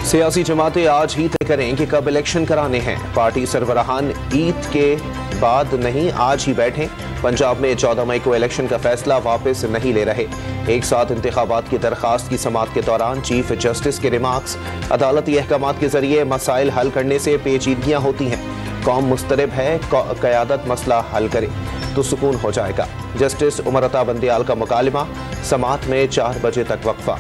सियासी जमातें आज ही तय करें कि कब इलेक्शन कराने हैं। पार्टी सरबराहान ईद के बाद नहीं, आज ही बैठें। पंजाब में 14 मई को इलेक्शन का फैसला वापस नहीं ले रहे। एक साथ इंतखाबात की दरखास्त की समाअत के दौरान चीफ जस्टिस के रिमार्क्स, अदालती अहकामात के जरिए मसाइल हल करने से पेचीदगियां होती हैं। कौम मुस्तरब है, क़यादत मसला हल करे तो सुकून हो जाएगा। जस्टिस उमर अता बंदियाल का मुकालमा, समाअत में 4 बजे तक वक्फा।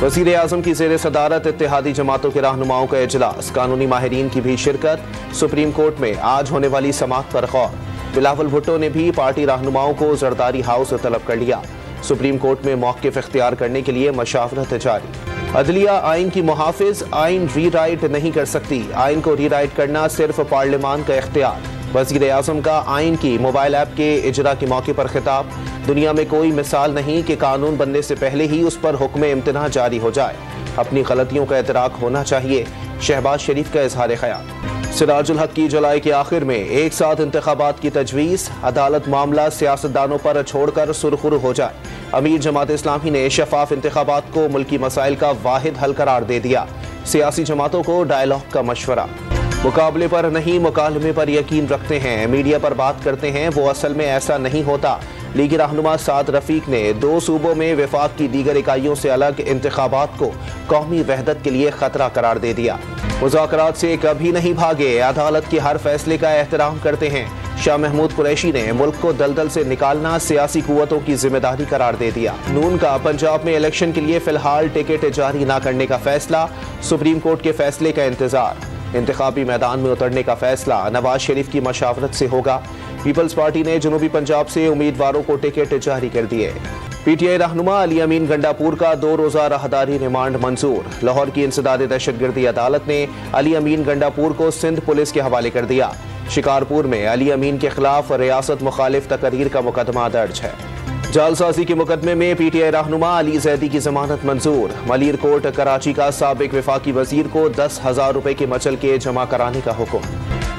वज़ीर आज़म की ज़ेर सदारत इत्तेहादी जमातों के रहनुमाओं का इजलास, कानूनी माहिरीन की भी शिरकत। सुप्रीम कोर्ट में आज होने वाली समाअत पर गौर। बिलावल भुट्टो ने भी पार्टी रहनुमाओं को जरदारी हाउस तलब कर लिया। सुप्रीम कोर्ट में मौक़िफ़ इख्तियार करने के लिए मशावरत जारी। अदलिया आइन की मुहाफ़िज, आइन रीराइट नहीं कर सकती। आइन को रीराइट करना सिर्फ पार्लियामान का इख्तियार। वज़ीर आज़म का आइन की मोबाइल ऐप के इजरा के मौके पर खिताब। दुनिया में कोई मिसाल नहीं कि कानून बनने से पहले ही उस पर हुक्म इम्तिना जारी हो जाए। अपनी गलतियों का इतराक होना चाहिए। शहबाज शरीफ का इजहार ख्याल। सिराजुल हक की जुलाई के आखिर में एक साथ इंतखाबात की तजवीज़। अदालत मामला सियासतदानों पर छोड़कर सुरखुर हो जाए। अमीर जमात इस्लामी ने शफाफ इंतखाबात को मुल्की मसाइल का वाहिद हल करार दे दिया। सियासी जमातों को डायलॉग का मशवरा। मुकाबले पर नहीं, मुकालमे पर यकीन रखते हैं। मीडिया पर बात करते हैं, वो असल में ऐसा नहीं होता। लीगी रहनुमा साद रफीक ने 2 सूबों में वफाक की दीगर इकाइयों से अलग इंतखाबात को कौमी वहदत के लिए खतरा करार दे दिया। मुज़ाकरात से कभी नहीं भागे, अदालत के हर फैसले का एहतराम करते हैं। शाह महमूद कुरैशी ने मुल्क को दलदल से निकालना सियासी कुव्वतों की जिम्मेदारी करार दे दिया। नून का पंजाब में इलेक्शन के लिए फिलहाल टिकट जारी न करने का फैसला। सुप्रीम कोर्ट के फैसले का इंतजार। इंतखाबी मैदान में उतरने का फैसला नवाज शरीफ की मशावरत से होगा। पीपल्स पार्टी ने जनूबी पंजाब से उम्मीदवारों को टिकट जारी कर दिए। पीटीआई रहनुमा अली अमीन गंडापुर का 2 रोज़ा राहदारी रिमांड मंजूर। लाहौर की इंसदाद दहशतगर्दी अदालत ने अली अमीन गंडापुर को सिंध पुलिस के हवाले कर दिया। शिकारपुर में अली अमीन के खिलाफ रियासत मुखालिफ तकरीर का मुकदमा दर्ज है। जालसाजी के मुकदमे में पीटीआई रहनुमा अली जैदी की जमानत मंजूर। मलीर कोर्ट कराची का साबिक वफाकी वजीर को 10,000 रुपए के मचल के जमा कराने का हुक्म।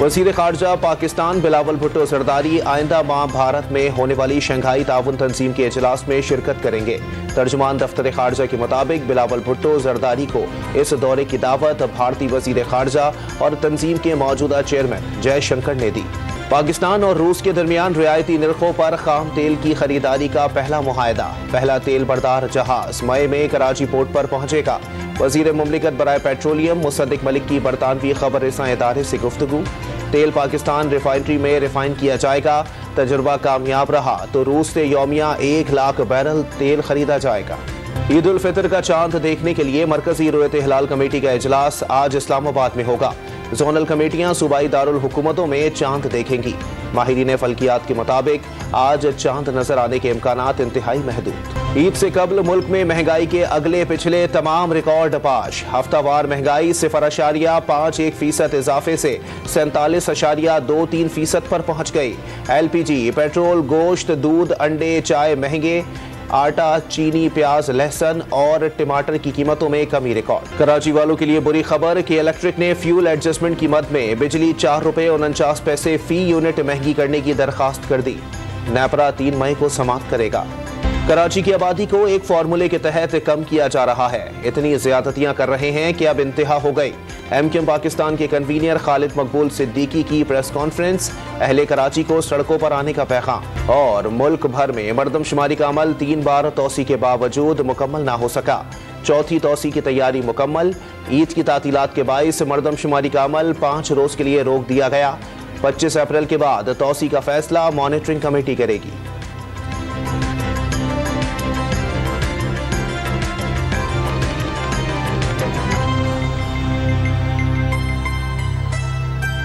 वजीर खारजा पाकिस्तान बिलावल भुट्टो जरदारी आइंदा माह भारत में होने वाली शंघाई ताउन तंजीम के इजलास में शिरकत करेंगे। तर्जुमान दफ्तर खारजा के मुताबिक बिलावल भुट्टो जरदारी को इस दौरे की दावत भारतीय वजीर खारजा और तंजीम के मौजूदा चेयरमैन जयशंकर ने दी। पाकिस्तान और रूस के दरमियान रियायती निर्खों पर खाम तेल की खरीदारी का पहला मुआहदा। पहला तेल बरदार जहाज मई में कराची पोर्ट पर पहुंचेगा। वजीर मुमलिकत बराए पेट्रोलियम मुसद्दिक मलिक की बरतानवी खबर रसां इदारे से गुफ्तगू। तेल पाकिस्तान रिफाइनरी में रिफाइन किया जाएगा। तजुर्बा कामयाब रहा तो रूस से यौमिया 1 लाख बैरल तेल खरीदा जाएगा। ईद उल फितर का चांद देखने के लिए मरकजी रोयत हिलाल कमेटी का इजलास आज इस्लामाबाद में होगा। जोनल कमेटियां सूबाई दारुल हुकूमतों में चांद देखेंगी। माहिरीन फल्कियात के मुताबिक आज चांद नजर आने के इम्कानात इंतहाई महदूद। ईद से कबल मुल्क में महंगाई के अगले पिछले तमाम रिकॉर्ड पाश। हफ्तावार महंगाई 0.51% इजाफे से 47.23% पर पहुंच गई। LPG, पेट्रोल, गोश्त, दूध, अंडे, चाय महंगे। आटा, चीनी, प्याज, लहसुन और टमाटर की कीमतों में कमी रिकॉर्ड। कराची वालों के लिए बुरी खबर कि इलेक्ट्रिक ने फ्यूल एडजस्टमेंट की मद में बिजली 4 रुपए 49 पैसे फी यूनिट महंगी करने की दरखास्त कर दी। नेपरा 3 मई को समाप्त करेगा। कराची की आबादी को एक फार्मूले के तहत कम किया जा रहा है। इतनी ज्यादतियां कर रहे हैं कि अब इंतहा हो गई। MKM पाकिस्तान के कन्वीनर खालिद मकबूल सिद्दीकी की प्रेस कॉन्फ्रेंस। अहले कराची को सड़कों पर आने का पैगाम। और मुल्क भर में मरदमशुमारी का अमल 3 बार तौसी के बावजूद मुकम्मल ना हो सका। चौथी तौसी की तैयारी मुकम्मल। ईद की तातीलात के बाइस मरदमशुमारी का अमल 5 रोज के लिए रोक दिया गया। 25 अप्रैल के बाद तौसी का फैसला मॉनिटरिंग कमेटी करेगी।